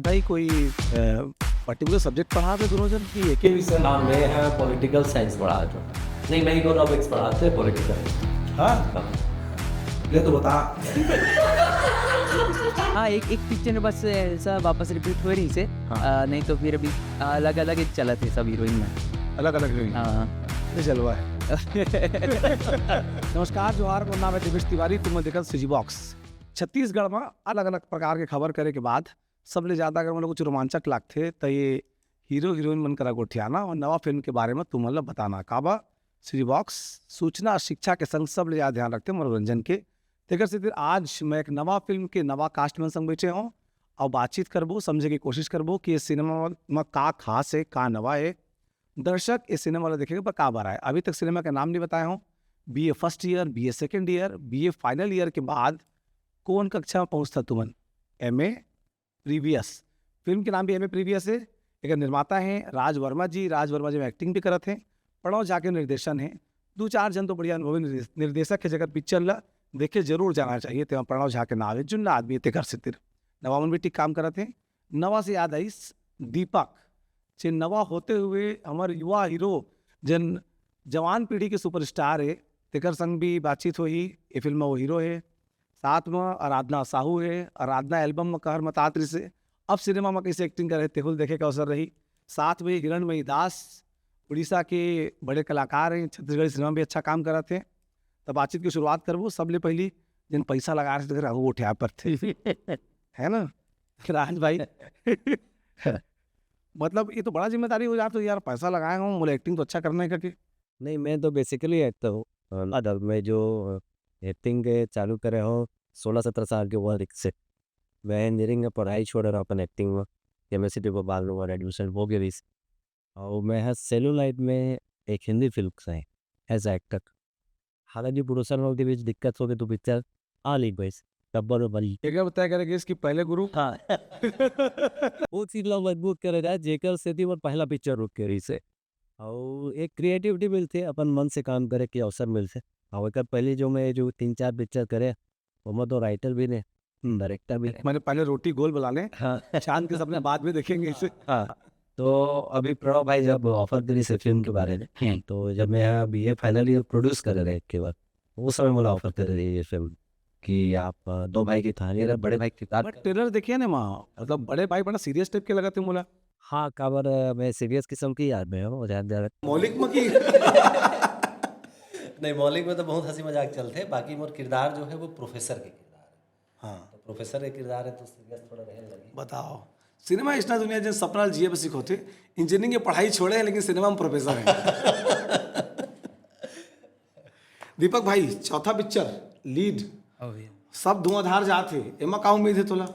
भाई कोई particular subject पढ़ा थे दोनों जन की एक के विषय नाम में है पॉलिटिकल साइंस पढ़ा था। नहीं, मैं इकोनॉमिक्स पढ़ा थे पॉलिटिकल। हाँ ये तो बता। हाँ, एक पिक्चर में बस ऐसा वापस रिपीट हुए नहीं से। नहीं तो फिर अभी अलग अलग ही चला थे सब हीरोइन में। अलग अलग नहीं हाँ ये जलवा है। नमस्कार जोहार, मेरा नाम है दिवेश तिवारी, तुम देखा सीजी बॉक्स। छत्तीसगढ़ में अलग अलग प्रकार के खबर करे के बाद सबले ज़्यादा अगर मतलब कुछ रोमांचक लगते तो ये हीरो हीरोइन मन करा गोठियाना और नवा फिल्म के बारे में तुम मतलब बताना काबा। सीजी बॉक्स सूचना और शिक्षा के संग सबले ज़्यादा ध्यान रखते मनोरंजन के तेकर से आज मैं एक नवा फिल्म के नवा कास्ट में संग बैठे हूँ और बातचीत करबो, समझे की कोशिश करबो कि ये सिनेमा में का खास है, का नवा है, दर्शक इस सिनेमा वाला देखेंगे पर का बार है। अभी तक सिनेमा का नाम नहीं बताया हूँ। BA first year, BA second year, BA final year के बाद कौन कक्षा में पहुँचता तुमन? MA previous. फिल्म के नाम भी एमए प्रीवियस है। एक निर्माता हैं राज वर्मा जी। राज वर्मा जी में एक्टिंग भी करत हैं, पढ़ाओ जाके निर्देशन है। दो चार जन तो बढ़िया अनुभवी निर्देशक है, जगह पिक्चर ला देखे जरूर जाना चाहिए। ते प्रणव झा के नाम है जुन्ना आदमी ते कर से नवामन भी ठीक काम करते हैं। नवा से याद आई दीपक जे नवा होते हुए हमारे युवा हीरो जन जवान पीढ़ी के सुपरस्टार है, तेकर संग भी बातचीत हुई। ये फिल्म में वो हीरो है, साथ में आराधना साहू है। आराधना एल्बम में कहर मतात्री से अब सिनेमा में कैसे एक्टिंग करे तेहुल देखे का अवसर रही। साथ में हिरणमयी दास उड़ीसा के बड़े कलाकार हैं, छत्तीसगढ़ी सिनेमा में भी अच्छा काम कराते हैं। तब बातचीत की शुरुआत करबो सबले पहली जिन पैसा लगा रहे थे वो उठा पर थे है ना राज भाई। मतलब ये तो बड़ा जिम्मेदारी हो जाती है यार, पैसा लगाए हूँ मुझे एक्टिंग तो अच्छा करने का कि नहीं, मैं तो बेसिकली एक्टर हूँ। अदर मैं जो एक्टिंग के चालू करे हो 16-17 साल के उम्र से मैं इंजीनियरिंग में पढ़ाई छोड़ रहा अपन एक्टिंग में केमिस्ट्री को बाद में एडमिशन हो गई। और मैं है सेलुलाइट में एक हिंदी फिल्म से एज एक्टर। हालांकि प्रोडक्शन वर्क के बीच दिक्कत हो गई तो पिक्चर आ ली बस डब्बर बनी। एक बताया करेंगे इसकी पहले गुरु हाँ वो चीज लोग मजबूत करे जाए जेकर से थी वो पहला पिक्चर रुक के रही से। और एक क्रिएटिविटी मिलती है अपन मन से काम करे के अवसर मिलते। और एक पहले जो मैं जो 3-4 पिक्चर करे वो मैं तो राइटर भी ने डायरेक्टर भी ने। मैंने पहले रोटी गोल बुला लें, हाँ चांद के सपने बाद में देखेंगे इसे। हाँ तो अभी प्रणव भाई जब ऑफर करी से फिल्म के बारे में तो जब मैं बीए फाइनल ईयर प्रोड्यूस कर रहे के बाद उस समय मुझे ऑफर कर रही है ये फिल्म कि आप दो भाई की कहानी अगर बड़े भाई की बट ट्रेलर देखिए ना माँ, मतलब बड़े भाई बड़ा सीरियस टाइप के लगाते बोला। हाँ काबर मैं सीरियस किस्म की याद में हूँ ज़्यादा मौलिक में की नहीं, मौलिक में तो बहुत हंसी मजाक चलते हैं। बाकी मोर किरदार जो है वो प्रोफेसर के किरदार है। हाँ तो प्रोफेसर के किरदार है तो सीरियस थोड़ा रहने लगी। बताओ, सिनेमा इतना दुनिया जिन सपना जिए पे सीखोते, इंजीनियरिंग की पढ़ाई छोड़े हैं लेकिन सिनेमा में प्रोफेसर हैं। दीपक भाई चौथा पिक्चर लीड सब धुआंधार जाते एमा का उम्मीद है तोला?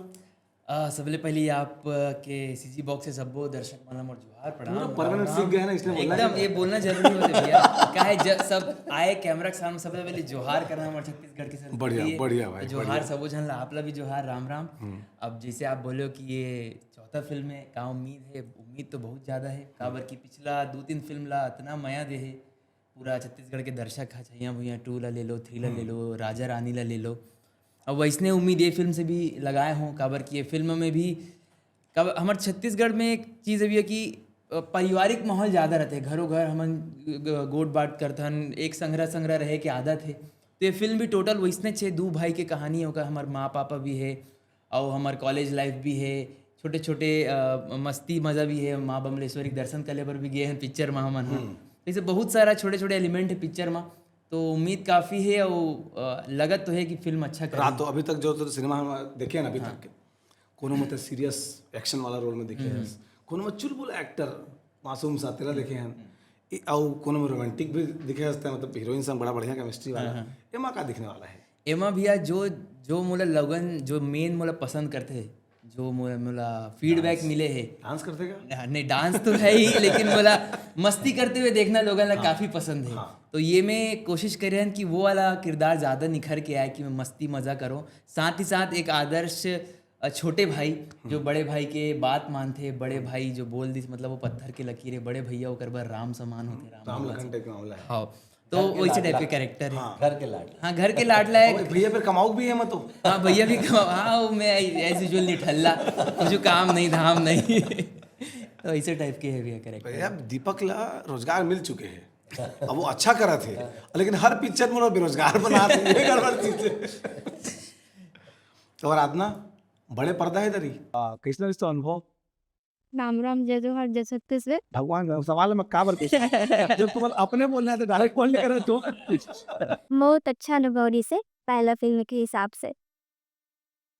सबले पहले आप के सीजी बॉक्स से सबो दर्शक मन मोर जोहार पूरा प्रणाम। परमानेंट सीख गए ना इसलिए बोलना एकदम ये बोलना जरूरी होते भैया। काहे सब आए कैमरा के सामने सबले पहले जोहार करना मोर छत्तीसगढ़ के संस्कृति बढ़िया, है। बढ़िया भाई, तो जोहार सबो झन ला आप ला भी जोहार, राम राम। अब जैसे आप बोले हो कि ये चौथा फिल्म है, का उम्मीद है? उम्मीद तो बहुत ज़्यादा है काबर की पिछला 2-3 फिल्म ला इतना माया दे है पूरा छत्तीसगढ़ के दर्शक हा छैया भुइया 2 ला ले लो, 3 ला ले लो, राजा रानी ला ले लो। अब वैसने उम्मीद ये फिल्म से भी लगाए हों काबर की ये फिल्म में भी कब हमारे छत्तीसगढ़ में एक चीज़ अभी है कि पारिवारिक माहौल ज़्यादा रहते हैं। घरों घर हमन गोट बाट करथन, एक संग्रह रहे के आदत है। तो ये फिल्म भी टोटल वैसने छे 2 भाई के कहानी होकर हमार माँ पापा भी है और हमार कॉलेज लाइफ भी है, छोटे छोटे मस्ती मज़ा भी है। माँ बमलेश्वरी के दर्शन करे पर भी गए हैं पिक्चर में हमन। ऐसे बहुत सारा छोटे छोटे एलिमेंट है पिक्चर में। तो उम्मीद काफ़ी है और लगत तो है कि फिल्म अच्छा रात तो अभी तक जो तो सिनेमा में देखे ना अभी तक के कोनो में तो सीरियस एक्शन वाला रोल में देखे हैं, कोनो में चुलबुल एक्टर मासूम सा तेरा देखे हैं, और कोनो में रोमांटिक भी दिखे हंसते हैं, मतलब हीरोइन से बड़ा बढ़िया केमिस्ट्री वाला। एमा का दिखने वाला है? एमा भैया जो मोला लगन जो मेन मोला पसंद करते हैं, जो मोला फीडबैक मिले है। डांस करते क्या? नहीं डांस तो है ही लेकिन मोला मस्ती करते हुए देखना लोगों ला काफ़ी पसंद है। तो ये मैं कोशिश कर रहे हैं कि वो वाला किरदार ज़्यादा निखर के आए कि मैं मस्ती मज़ा करूँ। साथ ही साथ एक आदर्श छोटे भाई जो बड़े भाई के बात मानते, बड़े भाई जो बोल दी मतलब वो पत्थर के लकीरें, बड़े भैया ओकर बर राम समान होते, राम लखन टाइप का मामला है। हाँ तो वैसे टाइप के कैरेक्टर है। घर के लाडले। हाँ, घर के लाडला है। भैया फिर कमाऊ भी है मैं तो। हाँ, भैया भी हाँ, वो मैं एज यूजुअल निठल्ला, मुझे काम नहीं धाम नहीं तो ऐसे टाइप के है भैया कैरेक्टर। भैया दीपक ला रोजगार मिल चुके हैं, अब वो अच्छा करा थे, लेकिन हर पिक्चर में वो बेरोजगार बना थे, ये गड़बड़ चीज है। और आदना बड़े पर्दा है इधर ही कैसा रिश्ता अनुभव? राम राम जय जोहार जय छत्तीसगढ़। भगवान सवाल में का बरते जब तुम अपने बोलना है तो डायरेक्ट बोल नहीं करे तो। बहुत अच्छा अनुभव रही से पहला फिल्म के हिसाब से,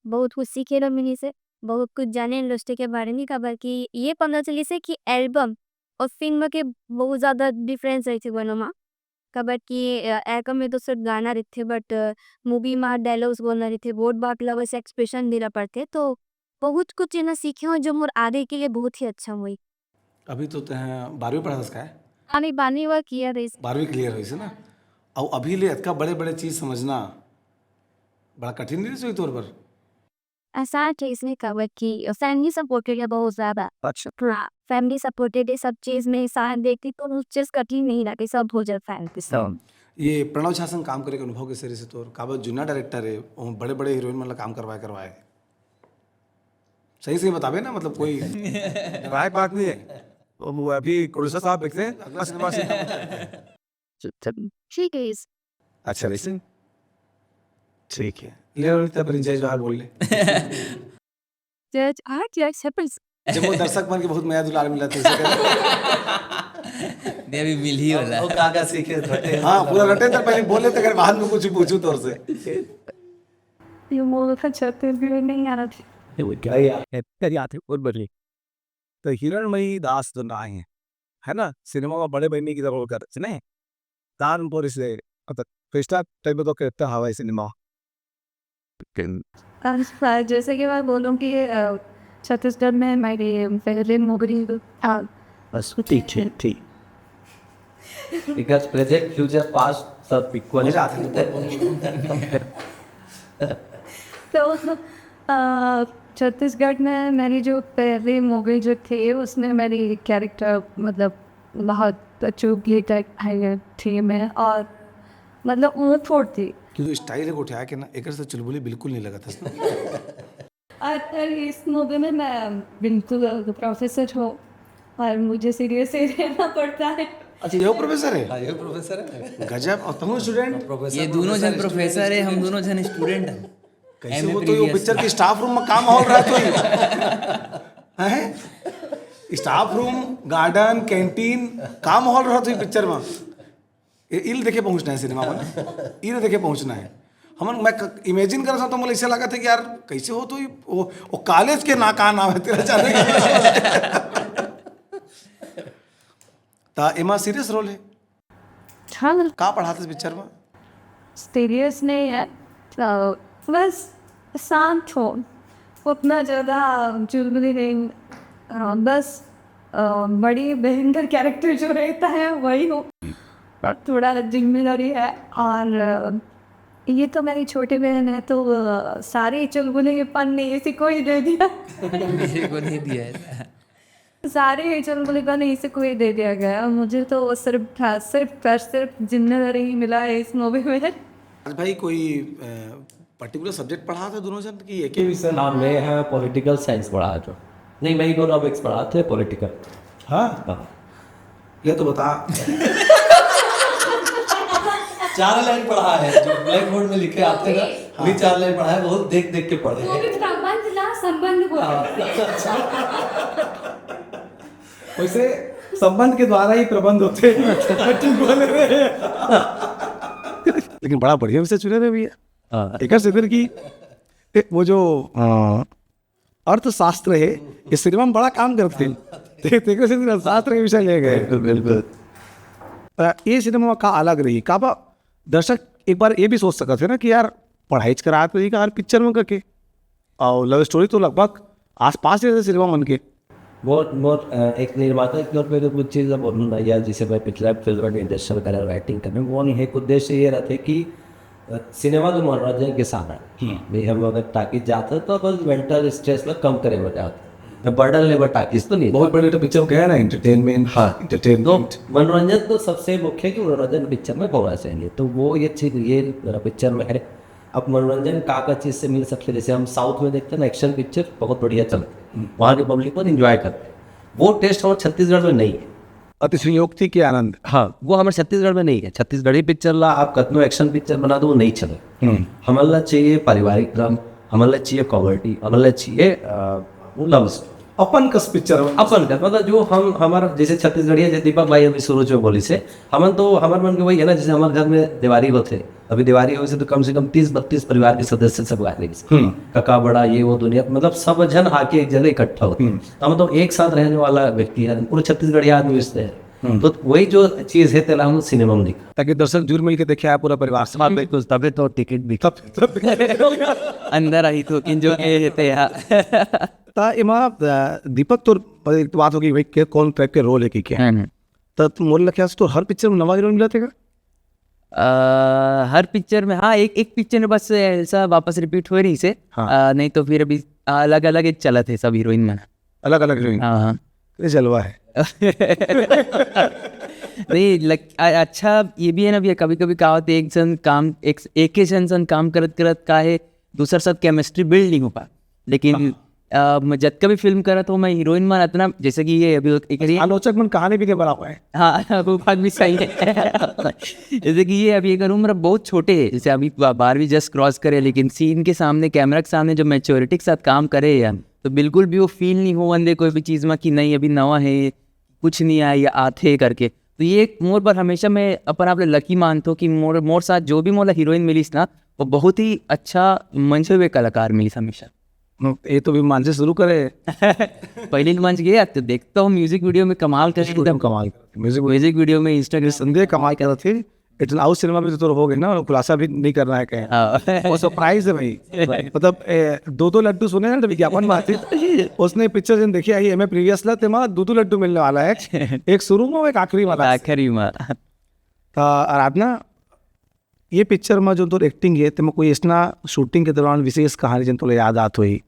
बहुत कुछ सीखे रहो मिनी से, बहुत कुछ जाने इंडस्ट्री के बारे में खबर की ये पता चली से कि एल्बम और फिल्म के बहुत ज़्यादा डिफरेंस रही थी दोनों में। खबर की एल्बम में तो सिर्फ गाना रहे थे, बट मूवी में डायलॉग्स बोलना रहे थे, बहुत बात लवर्स एक्सप्रेशन देना पड़ते, तो बहुत कुछ इन्हें सीखे हो जो मोर आगे के लिए बहुत ही अच्छा हुई। अभी तो 12वीं पढ़ा था है, आने बानी हुआ किया रही 12वीं क्लियर हुई से ना, और अभी ले इतना बड़े बड़े चीज समझना बड़ा कठिन नहीं सोई तौर पर। आसान चीज नहीं खबर की फैमिली सपोर्टेड है बहुत ज़्यादा। अच्छा फैमिली सपोर्टेड है सब चीज़ में, साथ देखती तो उस चीज़ कठिन नहीं लगे, सब हो जाए फैमिली सब। ये प्रणव झा संग काम करे के अनुभव के सरी से तौर काबा जूना डायरेक्टर है, वो बड़े बड़े हीरोइन मतलब काम करवाए सही सही बतावे ना, मतलब कोई राय बात नहीं है। वो अभी कुरुसा साहब देखते हैं अगला सिनेमा से। ठीक है इस अच्छा वैसे ठीक है, ले लो तब जय जोहार बोल ले। जज आर्ट या सेपरेट जब वो दर्शक बन के बहुत नया दुलार मिला था दे अभी मिल ही वाला। वो काका सीखे रटे। हाँ पूरा रटे तो पहले बोले तो अगर बाद में कुछ पूछूं तौर से। ये मोल का छत्तीसगढ़ नहीं आ रहा था। तो हिरणमयी दास तो ना है ना, सिनेमा में बड़े बहनी की तरह कर नहीं दान पर इसे फेस्टा टाइम में तो कहता हवा सिनेमा। जैसे कि मैं बोलूँ कि छत्तीसगढ़ में मेरी पहले मूवी था बस ठीक because present future past सब इक्वल मजा आती है। तो छत्तीसगढ़ में मेरी जो पहली मूवी जो थी उसमें मेरी कैरेक्टर मतलब बहुत अच्छी थी मैं, और मतलब वो फोड़ थी कि तो स्टाइल को उठाया कि ना एक से चुलबुली बिल्कुल नहीं लगा था। और इस मूवी में मैं बिल्कुल प्रोफेसर हूँ और मुझे सीरियस ही रहना पड़ता है। अच्छा ये प्रोफेसर है? हाँ, ये प्रोफेसर है। गजब। और तुम स्टूडेंट? ये दोनों जन प्रोफेसर है, हम दोनों जन स्टूडेंट हैं। कैसे वो तो ये पिक्चर के स्टाफ रूम में काम हो रहा तो है स्टाफ रूम गार्डन कैंटीन काम हो रहा तो पिक्चर में इल देखे पहुंचना है सिनेमा में, इल देखे पहुंचना है। हम मैं इमेजिन कर रहा था तो मुझे ऐसा लगा था कि यार कैसे हो तो वो कॉलेज के ना का नाम है तेरा जाने ता एमा सीरियस रोल है। हाँ का पढ़ाते पिक्चर में? सीरियस नहीं है, तो बस शांत हो, उतना ज़्यादा चुलबुली नहीं, बस बड़ी बहन का कैरेक्टर जो रहता है वही हो, थोड़ा जिम्मेदारी है। और ये तो मेरी छोटी बहन है तो सारी चुलबुली के पन्ने इसी को ही दे दिया। मेरे को नहीं दिया है। सारे चुलबुली पन्ने इसी को ही दे दिया गया, मुझे तो सिर्फ जिम्मेदारी ही मिला है इस मूवी में। आज भाई कोई पर्टिकुलर सब्जेक्ट पढ़ा था दोनों जन की एक के विषय नाम में है पॉलिटिकल साइंस पढ़ा जो नहीं मैं इकोनॉमिक्स पढ़ाते पॉलिटिकल। हाँ ये तो बता 4 लाइन पढ़ा है जो ब्लैक बोर्ड में लिखे आते हैं, अभी 4 लाइन पढ़ा है, बहुत देख देख के पढ़े हैं। संबंध वैसे संबंध के द्वारा ही प्रबंध होते हैं लेकिन बड़ा बढ़िया विषय चुने थे भैया। एक सिद्धर की वो जो अर्थशास्त्र है इस सिनेमा में बड़ा काम करते हैं, शास्त्र के विषय ले गए। बिल्कुल ये सिनेमा का अलग रही का दर्शक एक बार ये भी सोच सकते थे ना कि यार पढ़ाई करा तो यार पिक्चर में करके और लव स्टोरी तो लगभग आसपास जैसे सिनेमा बन के बहुत एक निर्माता के तौर पे तो कुछ चीज़ बोलूँगा यार, जैसे मैं पिछला फिल्म में इंडस्ट्रियल कलर राइटिंग करने वो नहीं है, उद्देश्य ये रहते कि सिनेमा तो मनोरंजन के साथ है भाई हम अगर ताकि जाते तो बस मेंटल स्ट्रेस में कम करे हो जाते बर्डन लेबर टाकिस तो नहीं बहुत बड़े पिक्चर गया ना एंटरटेनमेंट हाँ। एंटरटेनमेंट मनोरंजन तो सबसे मुख्य है कि मनोरंजन पिक्चर में होना चाहिए, तो वो ये चीज़ ये पिक्चर में है। अब मनोरंजन का चीज़ से मिल सकते, जैसे हम साउथ में देखते हैं ना एक्शन पिक्चर बहुत बढ़िया चलते हैं, वहाँ की पब्लिक को इंजॉय करते हैं, वो टेस्ट हमारे छत्तीसगढ़ में नहीं है। अतिशयोक्ति के आनंद। हाँ, वो हमारे छत्तीसगढ़ में नहीं है। छत्तीसगढ़ी पिक्चर ला आप कतनो एक्शन पिक्चर बना दो वो नहीं चले। हमारे चाहिए पारिवारिक ड्रामा, हमारे चाहिए कॉमेडी, हमारे चाहिए लव स्टोरी। अपन कस पिक्चर अपन का मतलब जो हम हमारा जैसे छत्तीसगढ़िया जैसे दीपक भाई अभी शुरू जो बोली से हमन तो हमारे मन के वही है ना, जैसे हमारे घर में दिवाली होते, अभी दिवाली हो से तो कम से कम 30-32 परिवार के सदस्य सब आए, काका बड़ा ये वो दुनिया मतलब सब जन आके एक जगह इकट्ठा होते हैं। हम तो एक साथ रहने वाला व्यक्ति है, पूरे छत्तीसगढ़िया आदमी रिश्ते हैं, तो वही जो चीज है तेला हम सिनेमा में दिखा ताकि दर्शक जुड़ मिल के देखे आए पूरा परिवार से। बिल्कुल, तभी तो टिकट भी अंदर आई तो जो थे यहाँ ता इमा दीपक तो एक बात होगी भाई के कौन टाइप के रोल है कि क्या तो मोर लख्या तो हर पिक्चर में नवा हीरोइन मिला थे हर पिक्चर में हाँ एक पिक्चर में बस ऐसा वापस रिपीट हो रही से नहीं तो फिर अभी अलग अलग ही चला थे सब हीरोइन में। अलग अलग हीरोइन। हाँ हाँ ये जलवा है। नहीं अच्छा ये भी है ना भैया, कभी कभी का होते एक जन काम एक ही जन काम करत करत का है दूसरा सब केमिस्ट्री बिल्ड नहीं हो पा, लेकिन मैं जब कभी फिल्म करा तो मैं हीरोइन में इतना जैसे कि ये अभी एक आलोचक मन कहानी भी के बना हुआ है। हाँ वो बात भी सही है। जैसे कि ये अभी अगर उम्र बहुत छोटे है, जैसे अभी 12वीं जस्ट क्रॉस करे, लेकिन सीन के सामने कैमरा के सामने जो मैच्योरिटी के साथ काम करे यार, तो बिल्कुल भी वो फील नहीं हो अंदे कोई भी चीज़ में कि नहीं अभी नवा है कुछ नहीं आया या आते करके। तो ये मोर पर हमेशा मैं अपन आप लकी मानता हूँ कि मोर साथ जो भी मोला हीरोइन मिलीस ना वो बहुत ही अच्छा मंच हुए कलाकार मिलीस हमेशा। ये तो भी मान से शुरू करे। पहले मंच गया तो देखता हूँ म्यूजिक वीडियो में कमाल कर एकदम कमाल म्यूजिक वीडियो में इंस्टाग्राम संदेह कमाल कर रहे थे। इतना आउट सिनेमा में तो हो गए ना, खुलासा भी नहीं करना है कहीं। वो सरप्राइज है भाई, मतलब 2 लड्डू सुने ना विज्ञापन में आती उसने पिक्चर जिन देखी आई एम प्रीवियस ला तेमा 2 लड्डू मिलने वाला है, एक शुरू में एक आखिरी वाला आखिरी में। आराधना ये पिक्चर में जो तो एक्टिंग है तो कोई इसना शूटिंग के दौरान विशेष कहानी जिन तो याद आत हुई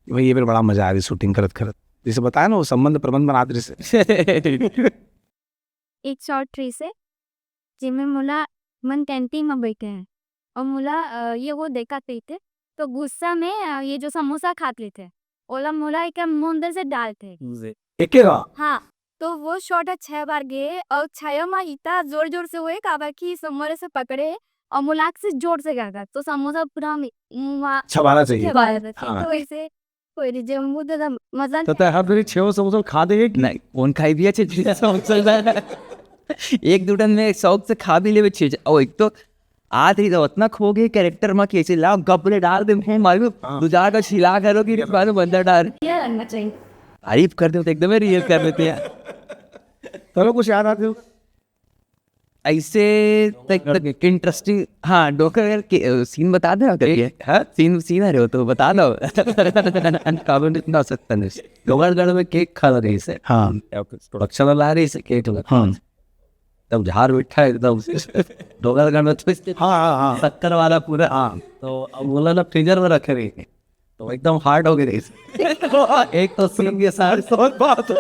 भाई ये मेरे बड़ा मजा आ रही शूटिंग करत करत, जैसे बताया ना वो संबंध प्रबंध बना रही से एक शॉर्ट ट्री से जिनमें मुला मन कैंटीन में बैठे हैं और मुला ये वो देखा थे तो गुस्सा में ये जो समोसा खाते थे ओला मुला एक मुंह अंदर से डालते एक हाँ, तो वो शॉट 6 बार गए और 6 में इतना जोर जोर से हुए काबर की समोरे से पकड़े और मुलाक से जोर से गया तो समोसा पूरा छबाना चाहिए। हाँ। तो ऐसे कोई रिजे मुंह दे मजा तो हर दिन 6 समोसा खा देंगे नहीं कौन खाई भी अच्छे एक दूटन में शौक से खा भी ले और एक तो आज ही तो उतना खो गए कैरेक्टर में कैसे लाओ गपले डाल दे मुंह मालूम दूजा का छिला करो कि बंदर डाल क्या लगना चाहिए तारीफ कर दे तो एकदम रियल कर देते हैं। चलो कुछ याद आते हो ऐसे इंटरेस्टिंग हाँ डॉक्टर सीन बता दे हाँ सीन आ रहे हो तो बता दो। डोंगरगढ़ में केक खा रही से हाँ प्रोडक्शन ला रही से केक हाँ एकदम झाड़ मिठा एकदम डोंगरगढ़ में तो हाँ शक्कर वाला पूरा। हाँ तो अब बोला ना फ्रीजर में रखे रही तो एकदम हार्ड हो गई एक तो सीन के साथ बात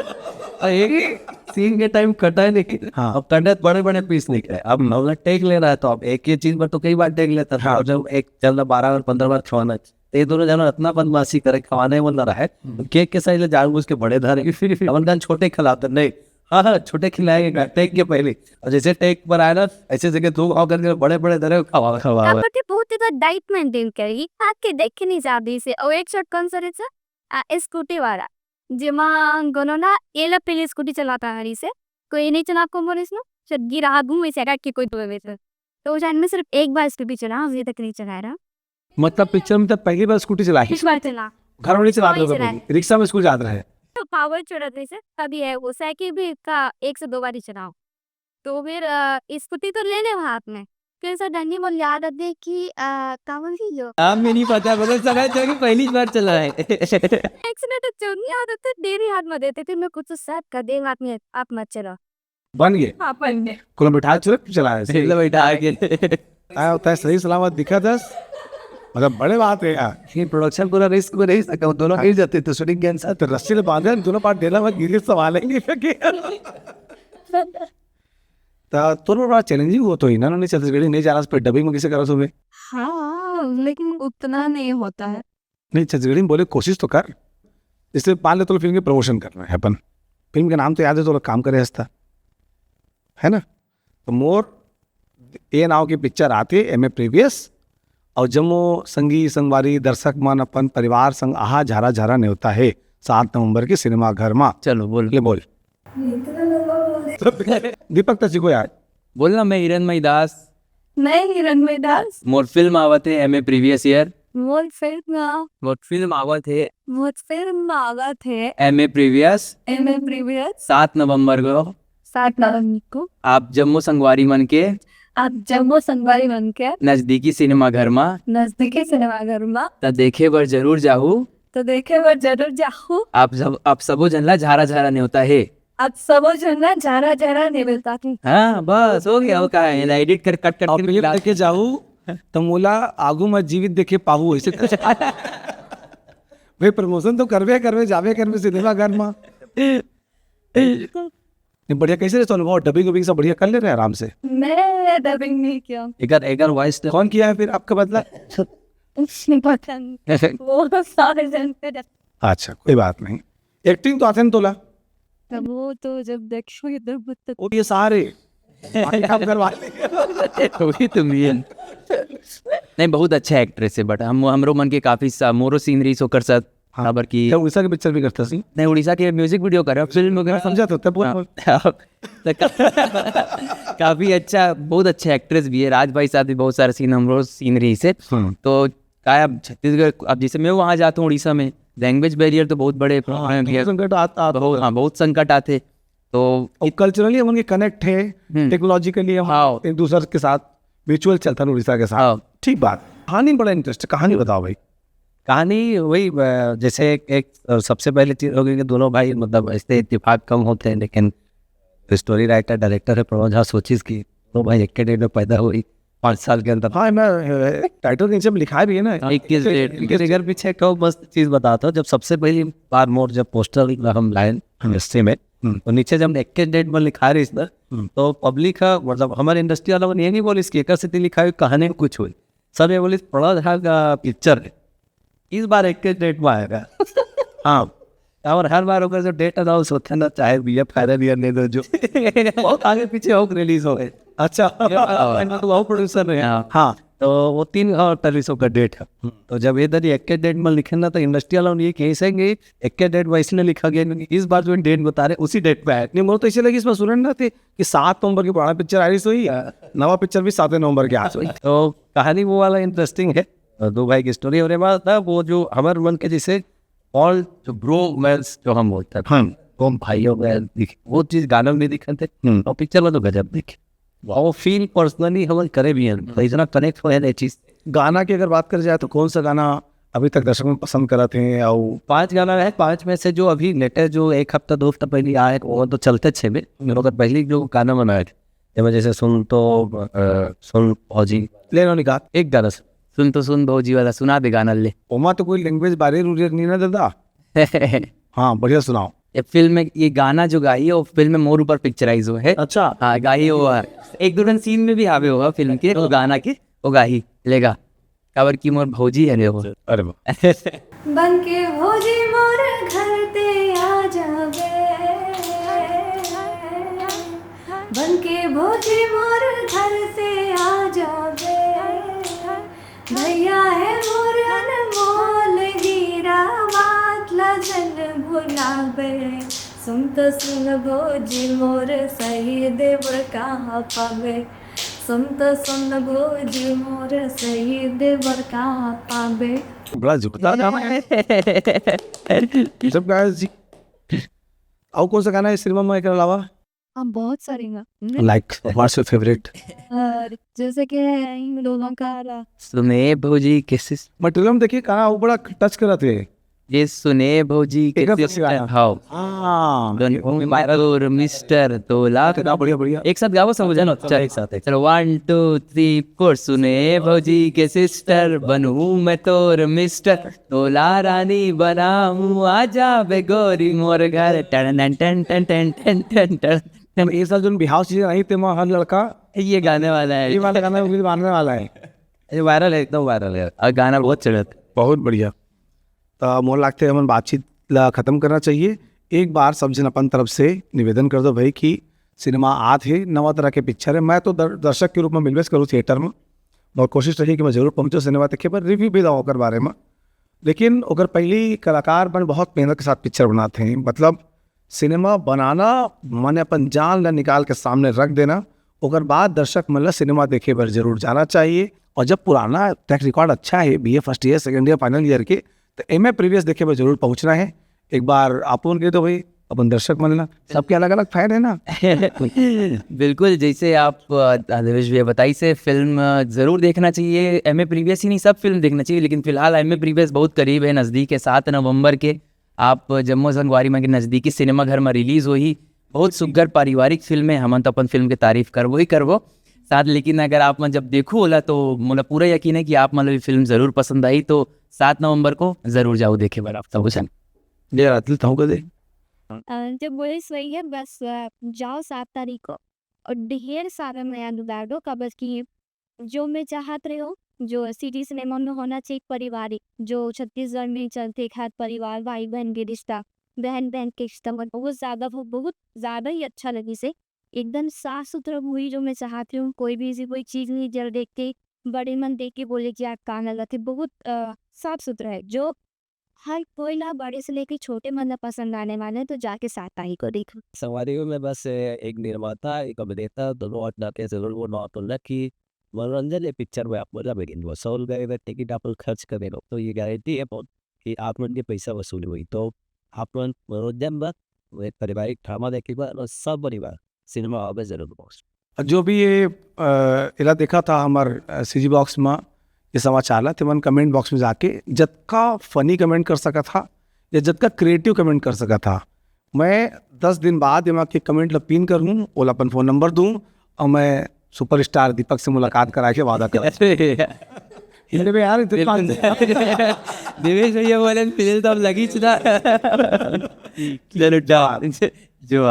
एक सीन के टाइम कटा नहीं। हाँ। अब कटे बड़े बड़े पीस निकले, अब हमने टेक लेना है तो अब एक ही चीज पर तो कई बार टेक लेता था। जब एक चल 12 और 15 बार खवाना तो ये दोनों जाना इतना बदमाशी करे खवाने वाला रहा है केक के साइज जानबूझ के बड़े धरे अपन छोटे खिलाते नहीं। हाँ छोटे खिलाएंगे टेक के पहले और जैसे टेक पर आए ना ऐसे जगह दो करके बड़े बड़े धरे खवा काबर के बहुत ज्यादा डाइट मेंटेन करी आके देखे नहीं जाती से और एक शॉट कौन सा रहता स्कूटी वाला जिमा गोनो ना एला पहले स्कूटी चलाता हरी से कोई नहीं चला आपको बोले इसमें शायद गिरा घूम ऐसे अटैक के कोई तो वैसे तो वो में सिर्फ एक बार स्कूटी चला अभी तक नहीं चला रहा। मतलब पिक्चर में तो पहली बार स्कूटी चलाई इस बार चला घर में चला वही चलाए। रिक्शा में स्कूल जाता रहे तो पावर चढ़ाते से तभी है वो साइकिल भी का 1 से 2 बार ही चलाओ तो फिर स्कूटी तो ले ले हाथ में कैसा डंडी बोल याद आते कि कावन थी जो नाम में नहीं पता बदल सका जो कि पहली बार चला है। एक्सीडेंट चोरी याद आते देरी हाथ में देते थे मैं कुछ तो सेट कर देंगे आप मत चलो बन गए हाँ बन गए कुल बिठा चलो चलाया बैठा के आया होता है सही सलामत दिखा दस मतलब बड़े बात है यार, ये प्रोडक्शन पूरा रिस्क में नहीं सका, दोनों गिर जाते तो शूटिंग कैंसिल। तो रस्सी ले बांधे दोनों पार्ट डेला में गिरे संभालेंगे तो बड़ा चैलेंजिंग हो तो ही ना, नहीं छत्तीसगढ़ी नहीं जाना पे डबिंग में किसे करो सुबह। हाँ लेकिन उतना नहीं होता है। नहीं छत्तीसगढ़ी में बोले कोशिश तो कर, इसलिए मान ले तो फिल्म के प्रमोशन करना है अपन, फिल्म के नाम तो याद है तो लोग काम करे हंसता है ना। तो मोर ये नाव की पिक्चर आती एम ए प्रीवियस और जम्मो संगी संगवारी दर्शक मन अपन परिवार संग आहा झारा झारा नेवता है 7 नवंबर के सिनेमा घर में। चलो बोल ले बोल दीपक तो सीखो यार। बोलना। मैं हिरणमय दास, मैं हिरणमय दास, मोर फिल्म आवत है एम ए प्रीवियस ईयर, मोर फिल्म मोर फिल्म आवत है आगा थे M A previous M A previous 7 नवंबर को 7 नवंबर को आप जम्मू संगवारी मन के आप जम्मू संगवारी बन के नजदीकी सिनेमा घर में नजदीकी सिनेमा घर में त देखे बर जरूर जाहू। तो देखे बर जरूर जाहू। आप सबो जनला झारा झारा ने होता है। आप सब जना जरा जरा नहीं मिलता थी। हाँ बस हो गया, वो का है एडिट कर कट और कर फिल्म देखे जाऊ तो मोला आगू में जीवित देखे पाहू ऐसे भाई प्रमोशन तो करवे जावे करवे सिनेमा घर में। नहीं बढ़िया, कैसे रे अनुभव डबिंग वबिंग सब बढ़िया कर ले रहे हैं आराम से। मैं डबिंग नहीं किया, एकर वॉइस कौन किया है फिर आपका बदला? नहीं पता नहीं। वो सारे जनते अच्छा कोई बात नहीं, एक्टिंग तो आते हैं तोला तब वो तो जब देखोगे तब वो ये सारे बाकी काम करवा लेंगे। वही तो मेन नहीं, बहुत अच्छा एक्ट्रेस है बट हमरो मन के काफी मोरो सीनरी सोकर साथ खबर की। क्या उड़ीसा के पिक्चर भी करता सी? नहीं उड़ीसा के म्यूजिक वीडियो कर रहा फिल्म वगैरह समझा तो तब काफी अच्छा, बहुत अच्छा एक्ट्रेस भी है। राज भाई साथ भी बहुत सारे सीन हमरो सीनरी से। तो क्या अब छत्तीसगढ़, अब जैसे मैं वहाँ जाता हूँ उड़ीसा में, लैंग्वेज बैरियर तो बहुत बड़े संकट आता बहुत संकट आते। तो कल्चरली हम उनके कनेक्ट है, टेक्नोलॉजिकली हम एक दूसरे के साथ म्यूचुअल चलता है उड़ीसा के साथ। ठीक बात। कहानी बड़ा इंटरेस्ट, कहानी बताओ भाई। कहानी वही जैसे एक सबसे पहले चीज हो गई कि दोनों भाई मतलब ऐसे इत्तेफाक कम होते हैं, लेकिन स्टोरी राइटर डायरेक्टर है प्रमोद झा सोचिस की दो भाई एक के डेट में पैदा हुई 5 साल के अंदर। हाँ मैं टाइटल के नीचे में लिखा भी है ना 21 डेट। फिगर पीछे एक मस्त चीज बताता हूँ। जब सबसे पहली बार मोर जब पोस्टर हम लाइन इंडस्ट्री में तो नीचे जब एक के डेट में लिखा रही ना तो पब्लिक का मतलब हमारे इंडस्ट्री वालों ने ये नहीं बोली इसकी एक से लिखा हुई कहानी में कुछ हुई, सब ये बोली प्रमोद झा का पिक्चर है इस बार एक के डेट में आएगा। हाँ और हर बार होकर जो डेट अनाउंस होता है ना, चाहे बी एफ फायदा भी नहीं दो जो बहुत आगे पीछे हो रिलीज हो गए। अच्छा तो वो प्रोड्यूसर है। हाँ तो वो 3 और 23 का डेट है। तो जब इधर एक के डेट में लिखे ना तो इंडस्ट्री वालों ने ये कहेंगे एक के डेट वैसे लिखा गया क्योंकि इस बार जो डेट बता रहे उसी डेट पे आए। नहीं मुझे तो इसे लगी इसमें सुन ना थे कि 7 नवंबर की पुराना पिक्चर आ रही हुई, नवा पिक्चर भी 7 नवंबर के आज हुई। तो कहानी वो वाला इंटरेस्टिंग है। दो भाई की स्टोरी होने बाद था वो जो हमारे मन के जैसे ऑल जो ब्रो मैंस जो हम बोलते हैं वो भाइयों में वो चीज गानों में दिखे थे और पिक्चर में तो गजब दिखे। वो फील पर्सनली हम करे भी हैं तो इतना कनेक्ट हो है चीज। गाना की अगर बात कर जाए तो कौन सा गाना अभी तक दर्शक में पसंद कराते हैं? और 5 गाना है, 5 में से जो अभी लेटेस्ट जो 1 हफ्ता 2 हफ्ता पहले आए वो तो चलते छे में मगर पहले जो गाना बनाए थे जैसे सुन फौजी ले लो निकाल एक गाना सुन तो सुन भौजी वाला सुना दे गाना ले। ओमा तो कोई लैंग्वेज बारे नहीं ना दादा। हाँ बढ़िया सुनाओ। ये फिल्म में ये गाना जो गाई है वो फिल्म में मोर ऊपर पिक्चराइज हुआ है। अच्छा हाँ गाई हुआ है, एक दो सीन में भी आवे होगा फिल्म के वो गाना के वो गाही लेगा काबर की मोर भौजी है रे वो। अरे वाह बन के भौजी मोर घर ते आ जावे, बन के भौजी मोर घर से आ जावे, भैया है मोर अनमोल हीरा बात लजन भुलावे, सुन तो सुन भौजी मोर सही देवर कहाँ पावे, सुन तो सुन भौजी मोर सही देवर कहाँ पावे। बड़ा जुटता गाना है सब गाना जी। और कौन सा गाना है सिनेमा में के अलावा? हाँ बहुत सारे गाने लाइक व्हाट्स योर फेवरेट? जैसे कि इन लोगों का सुने भौजी कैसे मटेरियल देखिए गाना वो बड़ा टच कराते हैं ये सुने भौजी के एकदम सिस्टर, सही गाया। हाँ हाँ और मिस्टर तोला बढ़िया बढ़िया। एक साथ गाओ समझा ना चल एक साथ चलो 1 2 3 4 सुने भौजी के सिस्टर बनूं मैं तोर मिस्टर तोला रानी बनाऊं आजा बे गोरी मोर घर टन टन टन टन टन टन टन टन ये सब जो बिहाव चीजें आई थे हर लड़का ये गाने वाला ये है, वाला गाना भी मानने वाला है। ये वायरल है, एकदम वायरल है। और गाना बहुत चढ़त बहुत बढ़िया। तो मोर लगते हमन बातचीत ला खत्म करना चाहिए। एक बार सब जन अपन तरफ से निवेदन कर दो भाई कि सिनेमा आत है, नवा तरह के पिक्चर है। मैं तो दर्शक के रूप में मिलवेस करूँ थिएटर में, बहुत कोशिश रही कि मैं जरूर पहुँचूँ सिनेमा देखे, पर रिव्यू भी दाओ ओकर बारे में। लेकिन ओकर पहली कलाकार बन बहुत मेहनत के साथ पिक्चर बनाते हैं। मतलब सिनेमा बनाना मन अपन जान ला निकाल के सामने रख देना, ओकर बाद दर्शक मन ला सिनेमा देखे पर जरूर जाना चाहिए। और जब पुराना ट्रैक रिकॉर्ड अच्छा है, BA first year second year final year के, तो MA प्रीवियस देखे पर जरूर पहुंचना है। एक बार आप उनके तो भाई अपन दर्शक मनना सबके अलग अलग फैन है ना। बिल्कुल, जैसे आप देवेश भैया बताई से फिल्म ज़रूर देखना चाहिए। MA प्रीवियस ही नहीं, सब फिल्म देखना चाहिए, लेकिन फिलहाल MA प्रीवियस बहुत करीब है, नज़दीक है। 7 नवंबर के आप जम्मू संगवारी में के नज़दीकी सिनेमा घर में रिलीज़ हुई। बहुत सुग्घर पारिवारिक फिल्म है, हमन तो अपन फिल्म की तारीफ करवो ही करवो साथ। लेकिन अगर आप मन जब देखो होला तो मतलब पूरा यकीन है कि आप मतलब फिल्म ज़रूर पसंद आई। तो 7 नवंबर को ज़रूर जाओ देखे बार आप सब ये रात ताऊ कर दे। जब बोले सही है बस जाओ 7 तारीख को और ढेर सारा नया डाल दो कबस की जो मैं चाहत रही हूँ, जो सिटी सिनेमा में होना चाहिए पारिवारिक, जो छत्तीसगढ़ में चलते खाद परिवार भाई बहन के रिश्ता, बहन बहन के रिश्ता, वो बहुत ज़्यादा ही अच्छा लगी से। एकदम साफ सुथरा मूवी जो मैं चाहती हूँ, कोई भी ऐसी कोई चीज़ नहीं जल देख के बड़े मन देख के बोले कि आप कान लगा थे। बहुत साफ सुथरा है, जो हर कोई ना बड़े से लेके छोटे मतलब पसंद आने वाले हैं। तो जाके 7 तारीख को देखो। संगवारी में बस एक निर्माता, एक अभिनेता, दोनों नाते जरूर वो नौतुल्ला की मनोरंजन पिक्चर में आप बोला बेगिन वसूल गए अगर टिकट आप खर्च करे लो तो ये गारंटी है कि आप मन के पैसा वसूल हुई। तो आप मन मनोरंजन बस एक पारिवारिक ड्रामा देखे और सब परिवार सिनेमा आवे जरूर पहुँच। जो भी ये इला देखा था हमार CG बॉक्स में ये समाचार ला, तो मन कमेंट बॉक्स में जाके जतका फनी कमेंट कर सका था या जतका क्रिएटिव कमेंट कर सका था, मैं 10 दिन बाद यहाँ के कमेंट ला पिन करूँ, ओला अपन फ़ोन नंबर दूँ और मैं सुपरस्टार दीपक से मुलाकात करा के वादा कर यार देवेश भैया बोले फिल्म तो अब लगी चुना। चलो जो